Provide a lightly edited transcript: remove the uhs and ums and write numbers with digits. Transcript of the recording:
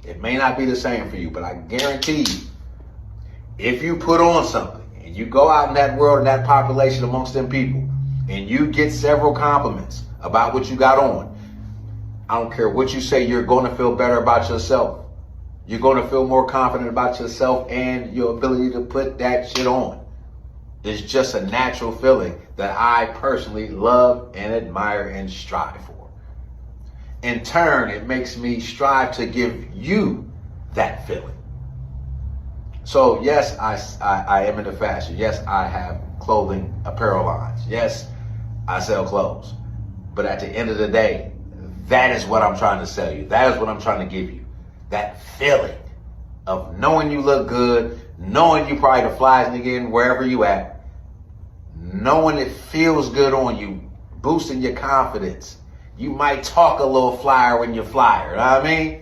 It may not be the same for you, but I guarantee you, if you put on something and you go out in that world, in that population amongst them people, and you get several compliments about what you got on, I don't care what you say, you're going to feel better about yourself. You're going to feel more confident about yourself and your ability to put that shit on. It's just a natural feeling that I personally love and admire and strive for. In turn, it makes me strive to give you that feeling. So yes, I am into fashion. Yes, I have clothing, apparel lines. Yes, I sell clothes. But at the end of the day, that is what I'm trying to sell you. That is what I'm trying to give you. That feeling of knowing you look good, knowing you probably the flyest nigga in wherever you at, knowing it feels good on you, boosting your confidence. You might talk a little flyer when you're flyer, you know what I mean?